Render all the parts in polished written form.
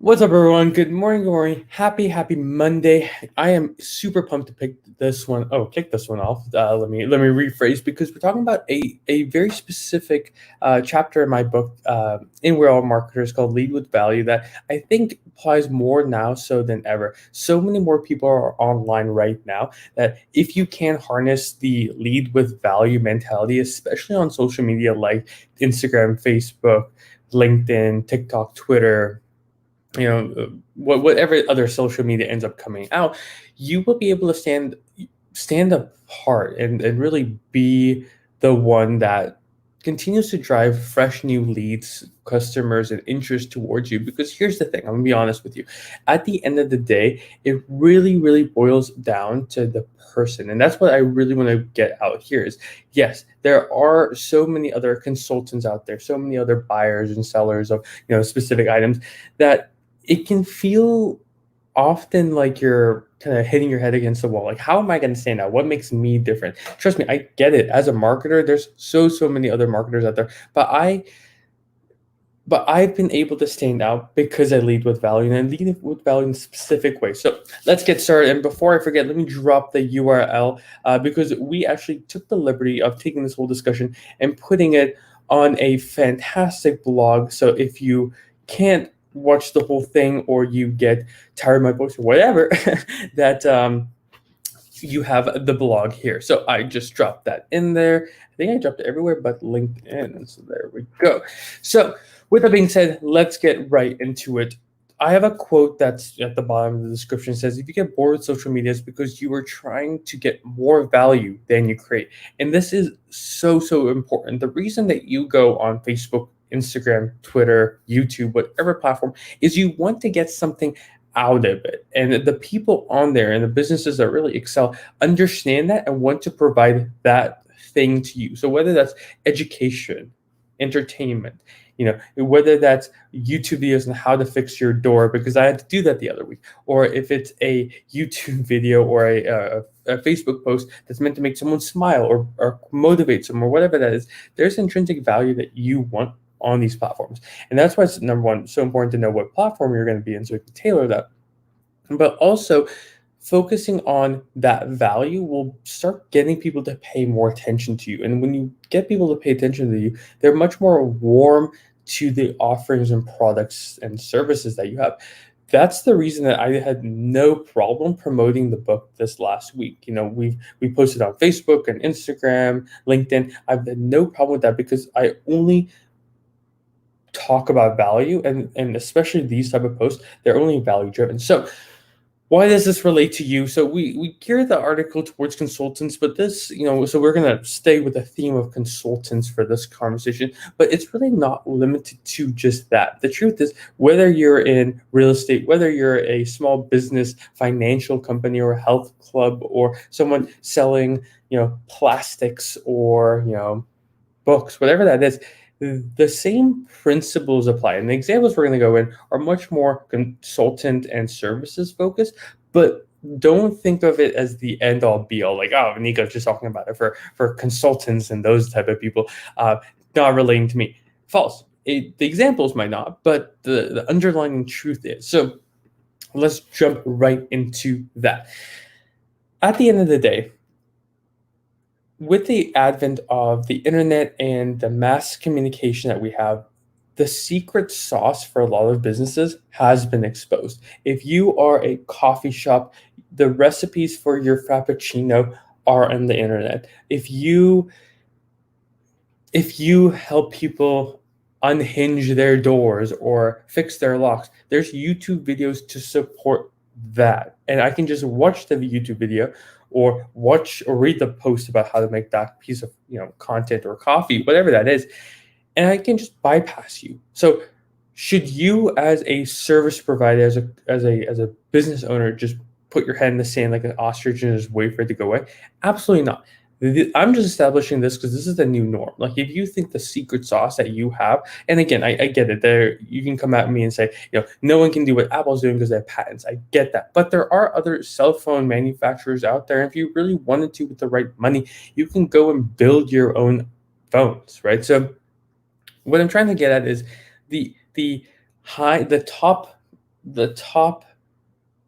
What's up, everyone? Good morning, good morning. Happy Monday. I am super pumped to pick this one. Oh, kick this one off. Let me rephrase because we're talking about a very specific chapter in my book, in We're All Marketers, called Lead with Value, that I think applies more now so than ever. So many more people are online right now that if you can harness the lead with value mentality, especially on social media like Instagram, Facebook, LinkedIn, TikTok, Twitter, whatever other social media ends up coming out, you will be able to stand apart and really be the one that continues to drive fresh new leads, customers, and interest towards you. Because here's the thing, I'm gonna be honest with you. At the end of the day, it really boils down to the person. And that's what I really want to get out here is, yes, there are so many other consultants out there, so many other buyers and sellers of specific items, that it can feel often like you're kind of hitting your head against the wall. Like, how am I going to stand out? What makes me different? Trust me, I get it. As a marketer, there's so many other marketers out there, but I've been able to stand out because I lead with value, and I lead with value in a specific way. So let's get started. And before I forget, let me drop the URL, because we actually took the liberty of taking this whole discussion and putting it on a fantastic blog. So if you can't watch the whole thing, or you get tired of my voice or whatever, that you have the blog here. So I just dropped that in there. I think I dropped it everywhere but LinkedIn. So there we go. So with that being said, let's get right into it. I have a quote that's at the bottom of the description. It says, if you get bored with social media, it's because you are trying to get more value than you create. And this is so important. The reason that you go on Facebook, Instagram, Twitter, YouTube, whatever platform, is you want to get something out of it. And the people on there and the businesses that really excel understand that and want to provide that thing to you. So whether that's education, entertainment, whether that's YouTube videos on how to fix your door, because I had to do that the other week, or if it's a YouTube video or a Facebook post that's meant to make someone smile or motivate someone, or whatever that is, there's intrinsic value that you want on these platforms. And that's why it's, number one, so important to know what platform you're going to be in so you can tailor that. But also, focusing on that value will start getting people to pay more attention to you. And when you get people to pay attention to you, they're much more warm to the offerings and products and services that you have. That's the reason that I had no problem promoting the book this last week. We posted on Facebook and Instagram, LinkedIn. I've had no problem with that because I only talk about value, and especially these type of posts, they're only value driven. So why does this relate to you? So we gear the article towards consultants, but this, so we're going to stay with the theme of consultants for this conversation, but it's really not limited to just that. The truth is, whether you're in real estate, whether you're a small business, financial company, or health club, or someone selling, plastics, or, books, whatever that is, the same principles apply. And the examples we're going to go in are much more consultant and services focused, but don't think of it as the end all be all. Like, oh, Nico's just talking about it for consultants and those type of people, not relating to me. False. The examples might not, but the underlying truth is. So let's jump right into that. At the end of the day, with the advent of the internet and the mass communication that we have, the secret sauce for a lot of businesses has been exposed. If you are a coffee shop, the recipes for your frappuccino are on the internet. If you help people unhinge their doors or fix their locks, there's YouTube videos to support that. And I can just watch the YouTube video, or watch or read the post about how to make that piece of content or coffee, whatever that is, and I can just bypass you. So should you, as a service provider, as a business owner, just put your head in the sand like an ostrich and just wait for it to go away? Absolutely not. I'm just establishing this because this is the new norm. Like, if you think the secret sauce that you have, and again, I get it. There, you can come at me and say, no one can do what Apple's doing because they have patents. I get that, but there are other cell phone manufacturers out there. If you really wanted to, with the right money, you can go and build your own phones, right? So, what I'm trying to get at is the top the top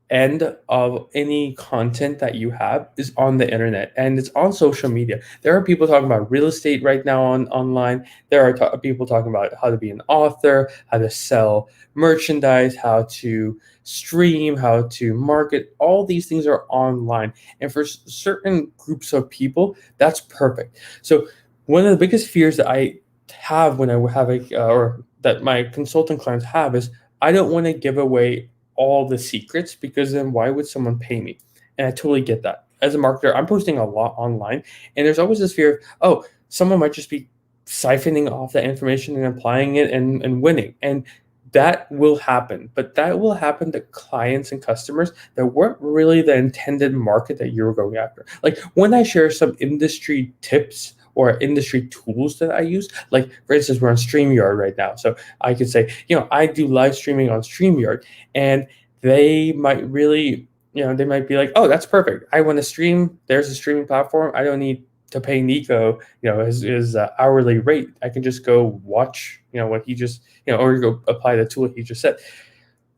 end of any content that you have is on the internet, and it's on social media. There are people talking about real estate right now online. There are people talking about how to be an author, how to sell merchandise, how to stream, how to market. All these things are online, and for certain groups of people, that's perfect. So one of the biggest fears that I have when I have or that my consultant clients have is I don't want to give away all the secrets, because then why would someone pay me? And I totally get that. As a marketer, I'm posting a lot online, and there's always this fear of, oh, someone might just be siphoning off that information and applying it and winning. And that will happen, but that will happen to clients and customers that weren't really the intended market that you were going after. Like when I share some industry tips or industry tools that I use, like for instance, we're on StreamYard right now. So I could say, I do live streaming on StreamYard, and they might really, they might be like, oh, that's perfect. I want to stream. There's a streaming platform. I don't need to pay Nico, his hourly rate. I can just go watch, what he just, or go apply the tool he just said.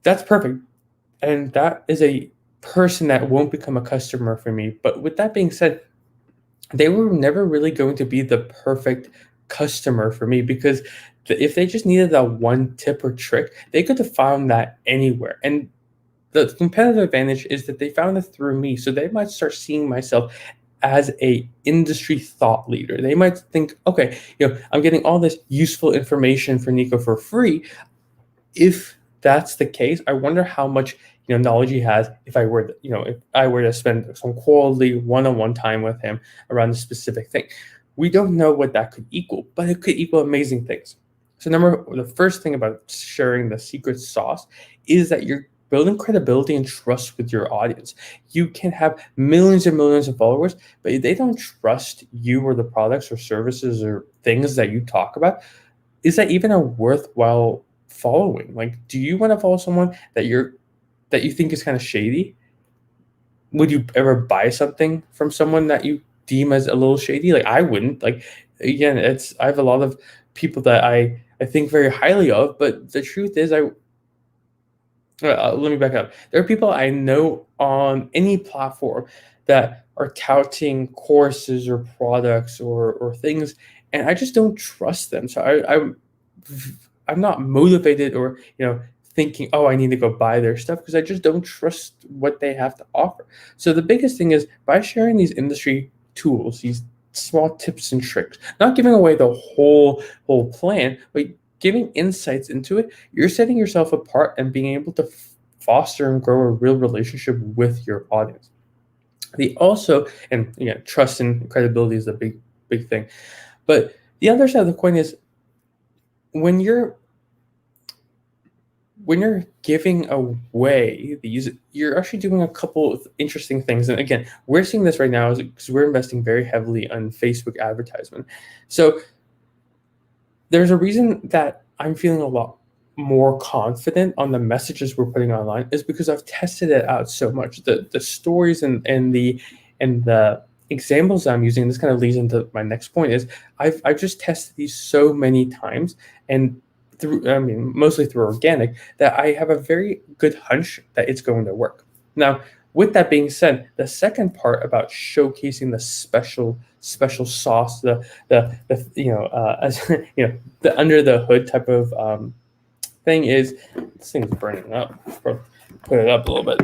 That's perfect. And that is a person that won't become a customer for me. But with that being said, they were never really going to be the perfect customer for me, because if they just needed that one tip or trick, they could have found that anywhere. And the competitive advantage is that they found it through me. So they might start seeing myself as a industry thought leader. They might think, okay, I'm getting all this useful information for Nico for free. If that's the case, I wonder how much knowledge he has if I were to spend some quality one-on-one time with him around a specific thing. We don't know what that could equal, but it could equal amazing things. So the first thing about sharing the secret sauce is that you're building credibility and trust with your audience. You can have millions and millions of followers, but if they don't trust you or the products or services or things that you talk about, is that even a worthwhile following? Like, do you want to follow someone that you think is kind of shady? Would you ever buy something from someone that you deem as a little shady? Like, I wouldn't. Like, again, I have a lot of people that I think very highly of, but the truth is, let me back up. There are people I know on any platform that are touting courses or products or things, and I just don't trust them. So I'm not motivated or thinking, oh, I need to go buy their stuff, because I just don't trust what they have to offer. So the biggest thing is, by sharing these industry tools, these small tips and tricks, not giving away the whole plan, but giving insights into it, you're setting yourself apart and being able to foster and grow a real relationship with your audience. Trust and credibility is a big thing. But the other side of the coin is, when you're giving away these, you're actually doing a couple of interesting things. And again, we're seeing this right now because we're investing very heavily on Facebook advertisement. So there's a reason that I'm feeling a lot more confident on the messages we're putting online, is because I've tested it out so much. The stories and the examples I'm using, this kind of leads into my next point, is I've just tested these so many times, and mostly through organic, that I have a very good hunch that it's going to work. Now, with that being said, the second part about showcasing the special sauce, the the under the hood type of thing is, this thing's burning up. Put it up a little bit.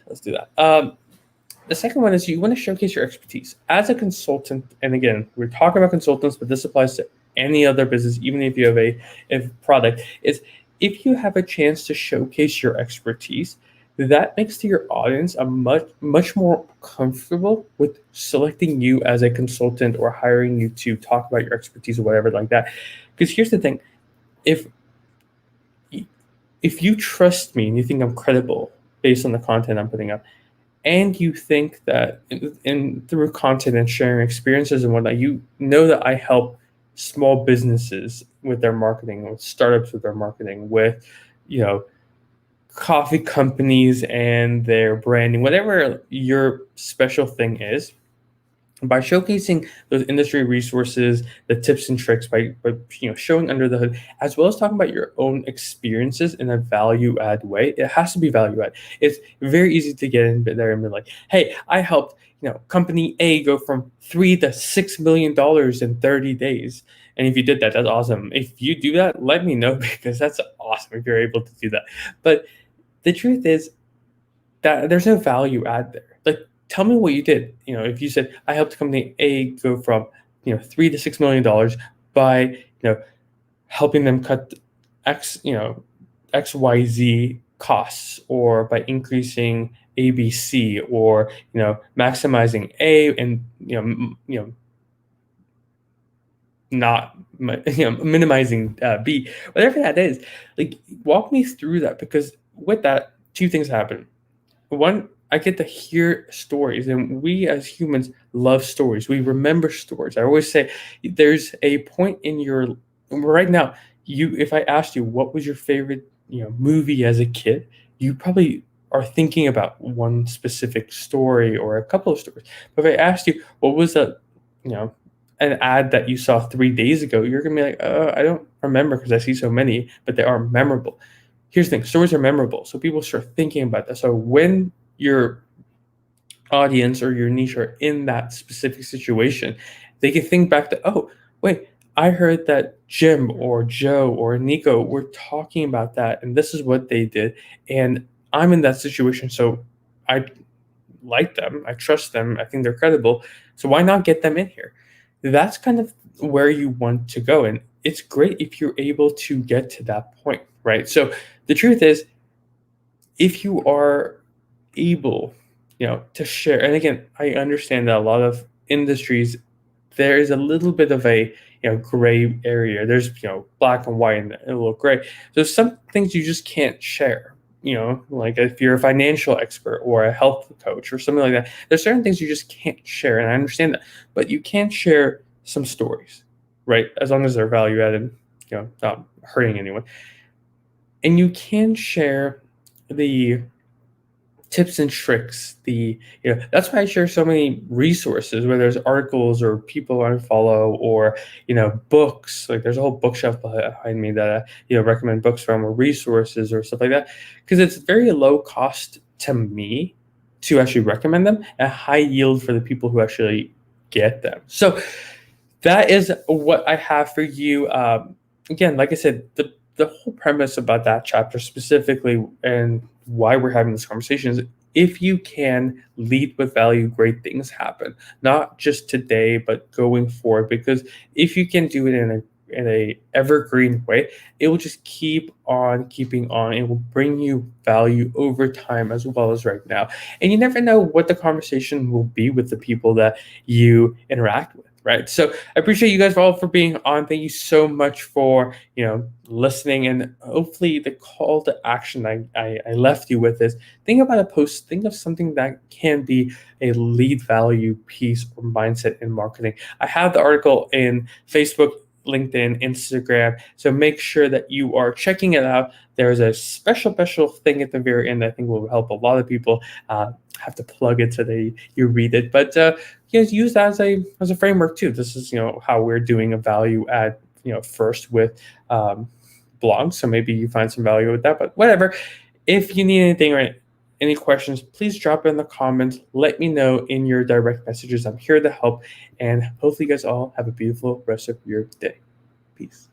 Let's do that. The second one is, you want to showcase your expertise as a consultant. And again, we're talking about consultants, but this applies to any other business, even if you have a product. Is, if you have a chance to showcase your expertise, that makes your audience a much more comfortable with selecting you as a consultant or hiring you to talk about your expertise or whatever like that. Because here's the thing: if you trust me and you think I'm credible based on the content I'm putting up, and you think that through content and sharing experiences and whatnot, you know that I help small businesses with their marketing, with startups with their marketing, with coffee companies and their branding, whatever your special thing is, By showcasing those industry resources, the tips and tricks, by showing under the hood, as well as talking about your own experiences in a value add way. It has to be value add. It's very easy to get in there and be like, hey, I helped company A go from $3 to $6 million in 30 days. And if you did that, that's awesome. If you do that, let me know because that's awesome if you're able to do that. But the truth is that there's no value add there. Like, tell me what you did. If you said I helped company A go from $3 to $6 million by helping them cut XYZ costs, or by increasing ABC, or maximizing A, and not minimizing B, whatever that is. Like, walk me through that, because with that, two things happen. One, I get to hear stories, and we as humans love stories. We remember stories. I always say there's a point in your right now. If I asked you what was your favorite movie as a kid, you probably are thinking about one specific story or a couple of stories. But if I asked you what was you know an ad that you saw 3 days ago, you're gonna be like, I don't remember because I see so many, but they are memorable. Here's the thing: stories are memorable, so people start thinking about that. So when your audience or your niche are in that specific situation, they can think back to, oh, wait, I heard that Jim or Joe or Nico were talking about that, and this is what they did, and I'm in that situation, so I like them, I trust them, I think they're credible, so why not get them in here? That's kind of where you want to go, and it's great if you're able to get to that point, right? So the truth is, if you are able, to share, and again, I understand that a lot of industries, there is a little bit of a gray area. There's black and white and a little gray. There's some things you just can't share. Like if you're a financial expert or a health coach or something like that, there's certain things you just can't share, and I understand that. But you can share some stories, right? As long as they're value added, not hurting anyone. And you can share the tips and tricks. That's why I share so many resources, whether there's articles or people I follow, or books. Like, there's a whole bookshelf behind me that I recommend books from, or resources or stuff like that, because it's very low cost to me to actually recommend them, and high yield for the people who actually get them. So that is what I have for you. Again, like I said, the whole premise about that chapter specifically, and why we're having this conversation, is if you can lead with value, great things happen. Not just today, but going forward. Because if you can do it in a evergreen way, it will just keep on keeping on. It will bring you value over time, as well as right now. And you never know what the conversation will be with the people that you interact with. Right. So I appreciate you guys all for being on. Thank you so much for, listening. And hopefully the call to action I left you with is, think about a post, think of something that can be a lead value piece or mindset in marketing. I have the article in Facebook, LinkedIn, Instagram. So make sure that you are checking it out. There's a special thing at the very end that I think will help a lot of people. Have to plug it so that you read it. But use that as a framework too. This is how we're doing a value add first with blogs. So maybe you find some value with that. But whatever. If you need anything or any questions, please drop it in the comments. Let me know in your direct messages. I'm here to help. And hopefully you guys all have a beautiful rest of your day. Peace.